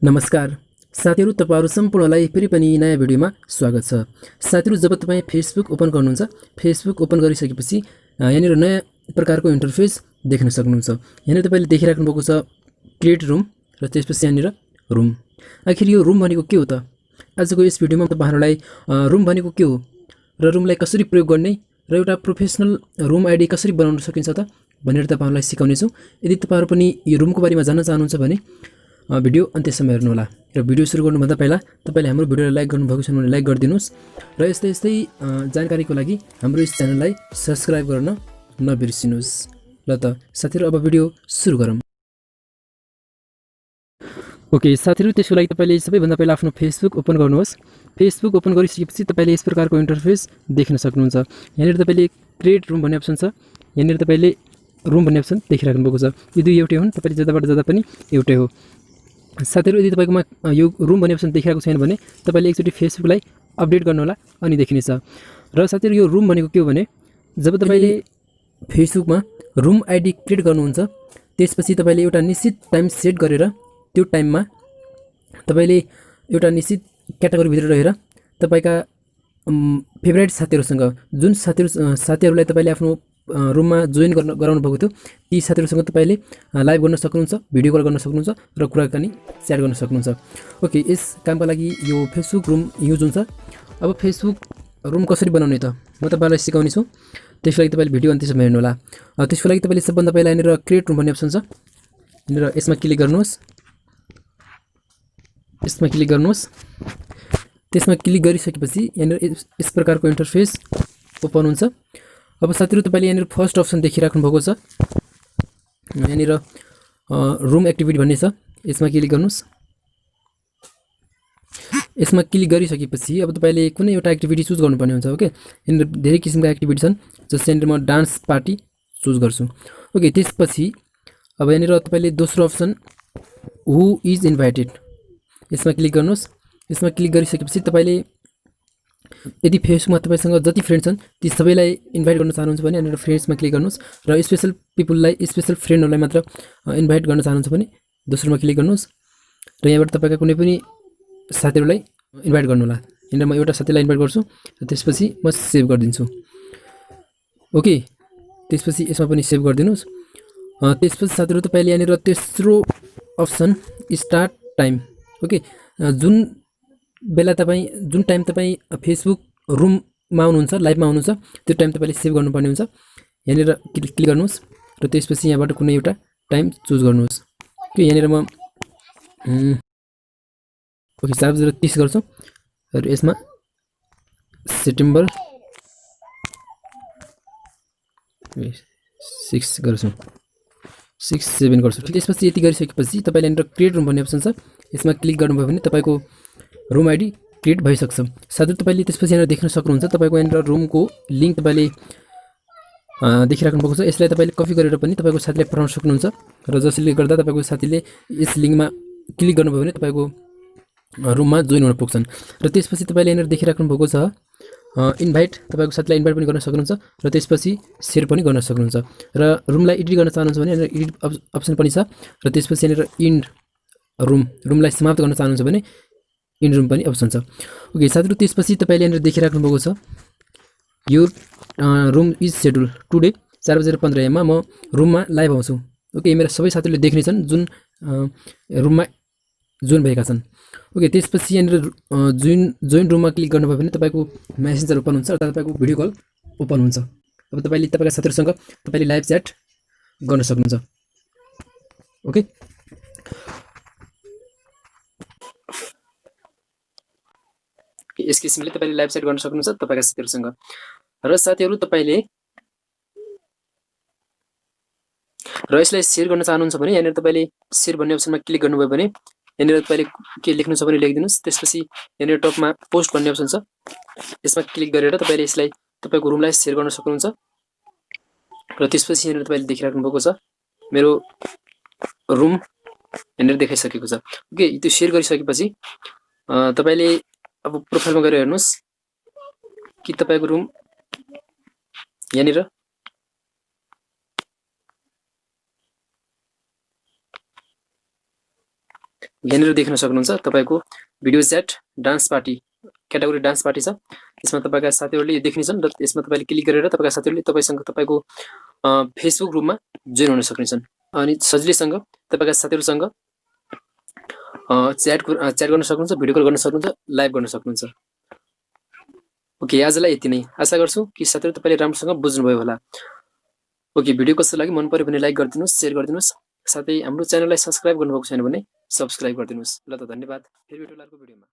नमस्कार साथीहरु, तपाईहरु सम्पूर्णलाई फेरि पनि नयाँ भिडियोमा स्वागत छ। साथीहरु, जब तपाई फेसबुक ओपन गर्नुहुन्छ, फेसबुक ओपन गरिसकेपछि यहाँनिर नयाँ प्रकारको इन्टरफेस देख्न सक्नुहुन्छ। यहाँनिर तपाईले देखिराख्नु भएको छ क्रिएट रुम र त्यसपछि यहाँनिर रुम। आखिर यो रुम भनेको के हो त? आजको यस भिडियोमा तपाईहरुलाई रुम भनेको के हो र रुमलाई कसरी प्रयोग गर्ने र एउटा प्रोफेसनल रुम आइडी कसरी बनाउन सकिन्छ त भनेर तपाईहरुलाई सिकाउने छु। यदि तपाईहरु पनि यो रुमको बारेमा जान्न चाहनुहुन्छ भने भिडियो अन्त्यसम्म हेर्नुहोला र भिडियो सुरु गर्नुभन्दा पहिला तपाईले हाम्रो भिडियोलाई लाइक गर्नुभएको छ भने लाइक गरिदिनुस् र यस्तै जानकारीको लागि हाम्रो यस च्यानललाई सब्स्क्राइब गर्न नबिर्सिनुस्। ल त साथीहरु, अब भिडियो सुरु गरौँ। ओके साथीहरु, त्यसको लागि तपाईले सबैभन्दा पहिला आफ्नो फेसबुक ओपन गर्नुहोस्। फेसबुक ओपन गरिसकेपछि तपाईले यस प्रकारको इन्टरफेस देख्न सक्नुहुन्छ। यहाँनिर तपाईले क्रिएट रुम भन्ने अप्सन छ, यहाँनिर तपाईले रुम भन्ने अप्सन देखिराख्नु भएको छ। यो दुई एउटै हुन्, तपाईले जताबाट जाँदा पनि एउटै हो। साथीहरु, यदि तपाईकोमा यो रुम भन्ने अप्सन देखिरहेको छैन भने तपाईले एकचोटी फेसबुकलाई अपडेट गर्नु होला अनि देखिनेछ। र साथीहरु, यो रुम भनेको के हो भने जब तपाईले फेसबुकमा रुम आइडी क्रिएट गर्नुहुन्छ त्यसपछि तपाईले एउटा निश्चित टाइम सेट गरेर त्यो टाइममा तपाईले एउटा निश्चित क्याटेगोरी भित्र रहेर तपाईका फेभरेट साथीहरुसँग जुन साथीहरुलाई तपाईले आफ्नो रुममा जोइन गराउनु भएको थियो ती साथीहरुसँग तपाईले लाइभ गर्न सक्नुहुन्छ, भिडियो कल गर्न सक्नुहुन्छ र कुराकानी च्याट गर्न सक्नुहुन्छ। ओके, यस कामका लागि यो फेसबुक रुम युज हुन्छ। अब फेसबुक रुम कसरी बनाउने त म तपाईलाई सिकाउने छु। त्यसको लागि तपाईले भिडियो अन्त्यसम्म हेर्नु होला। त्यसको लागि तपाईले सबभन्दा पहिला यहाँनिर क्रिएट रुम भन्ने अप्सन छ, यहाँनिर यसमा क्लिक गर्नुहोस्। त्यसमा क्लिक गरिसकेपछि यहाँनिर यस प्रकारको इन्टरफेस ओपन हुन्छ। अब साथीहरु, तपाईले यहाँनिर फर्स्ट अप्सन देखिराख्नु भएको छ, यहाँनिर रुम एक्टिभिटी भन्ने छ, यसमा क्लिक गर्नुस्। यसमा क्लिक गरिसकेपछि अब तपाईले कुनै एउटा एक्टिभिटी चुज गर्नुपर्ने हुन्छ। ओके, यहाँनिर धेरै किसिमका एक्टिभिटी छन्, जस्तै यहाँनिर म डान्स पार्टी चुज गर्छु। ओके, त्यसपछि अब यहाँनिर तपाईले दोस्रो अप्सन हु इज इन्भाइटेड यसमा क्लिक गर्नुस्। यसमा क्लिक गरिसकेपछि तपाईले यदि फेसबुकमा तपाईसँग जति फ्रेन्ड छन् ती सबैलाई इन्भाइट गर्न चाहनुहुन्छ भने यहाँनिर फ्रेन्ड्समा क्लिक गर्नुस् र स्पेशल पिपुललाई, स्पेशल फ्रेन्डहरूलाई मात्र इन्भाइट गर्न चाहनुहुन्छ भने दोस्रोमा क्लिक गर्नुस् र यहाँबाट तपाईका कुनै पनि साथीहरुलाई इन्भाइट गर्नु होला। यहाँनिर म एउटा साथीलाई इन्भाइट गर्छु र त्यसपछि म सेभ गरिदिन्छु। ओके, त्यसपछि यसमा पनि सेभ गरिदिनुस्। त्यसपछि साथीहरु, तपाईले यहाँनिर तेस्रो अप्सन स्टार्ट टाइम, ओके, जुन टाइम तपाई फेसबुक रुममा आउनुहुन्छ, लाइभमा आउनुहुन्छ, त्यो टाइम तपाईले सेभ गर्नुपर्ने हुन्छ। यहाँनिर क्लिक गर्नुहोस् र त्यसपछि यहाँबाट कुनै एउटा टाइम चुज गर्नुहोस्। ओके, यहाँनिर म 4:30 गर्छु र यसमा सेप्टेम्बर 6 गर्छु, 6-7 गर्छु। त्यसपछि यति गरिसकेपछि तपाईले यहाँनिर क्रिएट रुम भन्ने अप्सन छ, यसमा क्लिक गर्नुभयो भने तपाईको रुम आइडी क्रिएट भइसक्छ। साथै तपाईले त्यसपछि यहाँनिर देख्न सक्नुहुन्छ तपाईको यहाँनिर रुमको लिंक तपाईले देखिराख्नु भएको छ। यसलाई तपाईले कपी गरेर पनि तपाईको साथीलाई पठाउन सक्नुहुन्छ र जसले गर्दा तपाईको साथीले यस लिंकमा क्लिक गर्नुभयो भने तपाईको रुममा जोइन हुन पुग्छन्। र त्यसपछि तपाईले यहाँनिर देखिराख्नु भएको छ इन्भाइट, तपाईको साथीलाई इन्भाइट पनि गर्न सक्नुहुन्छ र त्यसपछि शेयर पनि गर्न सक्नुहुन्छ। र रुमलाई एडिट गर्न चाहनुहुन्छ भने यहाँनिर एडिट अप्सन पनि छ र त्यसपछि यहाँनिर इन्ड रुमलाई समाप्त गर्न चाहनुहुन्छ भने इन्ड रुम पनि अप्सन छ। ओके साथीहरु, त्यसपछि तपाईले यहाँनिर देखिराख्नु भएको छ यो room is schedule today 4:15 AM मा म रुममा लाइभ आउँछु। ओके, मेरा सबै साथीहरुले देख्नेछन् जुन रुममा जोइन भएका छन्। ओके, त्यसपछि यहाँनिर जोइन रुममा क्लिक गर्नुभयो भने तपाईको मेसेन्जर ओपन हुन्छ र तपाईको भिडियो कल ओपन हुन्छ। अब तपाईले तपाईका साथीहरुसँग तपाईले लाइभ च्याट गर्न सक्नुहुन्छ। ओके, यस किसिमले तपाईले लाइभ च्याट गर्न सक्नुहुन्छ तपाईका साथीहरुसँग। र साथीहरु, तपाईले यसलाई शेयर गर्न चाहनुहुन्छ भने यहाँनिर तपाईले शेयर भन्ने अप्सनमा क्लिक गर्नुभयो भने यहाँनिर तपाईले के लेख्नु छ भने लेखिदिनुस्। त्यसपछि यहाँनिर टपमा पोस्ट भन्ने अप्सन छ, यसमा क्लिक गरेर तपाईले यसलाई तपाईको रुमलाई शेयर गर्न सक्नुहुन्छ। र त्यसपछि यहाँनिर तपाईले देखिराख्नु भएको छ मेरो रुम यहाँनिर देखाइसकेको छ। ओके, त्यो शेयर गरिसकेपछि तपाईले अब प्रोफाइलमा गएर हेर्नुस् कि तपाईको रुम यहाँनिर यहाँनिर देख्न सक्नुहुन्छ तपाईँको video chat dance party category dance party छ। यसमा तपाईँका साथीहरूले देख्नेछन् र यसमा तपाईँले क्लिक गरेर तपाईँका साथीहरूले तपाईँसँग तपाईँको फेसबुक ग्रुपमा जोइन हुन सक्नेछन् अनि सजिलैसँग तपाईँका साथीहरूसँग च्याट गर्न सक्नुहुन्छ, भिडियो कल गर्न सक्नुहुन्छ, लाइभ गर्न सक्नुहुन्छ। ओके, आजलाई यति नै। आशा गर्छु कि साथीहरू तपाईँले राम्रोसँग बुझ्नुभयो होला। ओके, भिडियो कस्तो लाग्यो, मन पर्यो भने लाइक गरिदिनुहोस्, सेयर गरिदिनुहोस्, साथै हाम्रो च्यानललाई सब्सक्राइब गर्नुभएको छैन भने सब्सक्राइब गरिदिनुहोस्। ल त धन्यवाद। फेरि भेटौँला अर्को भिडियोमा।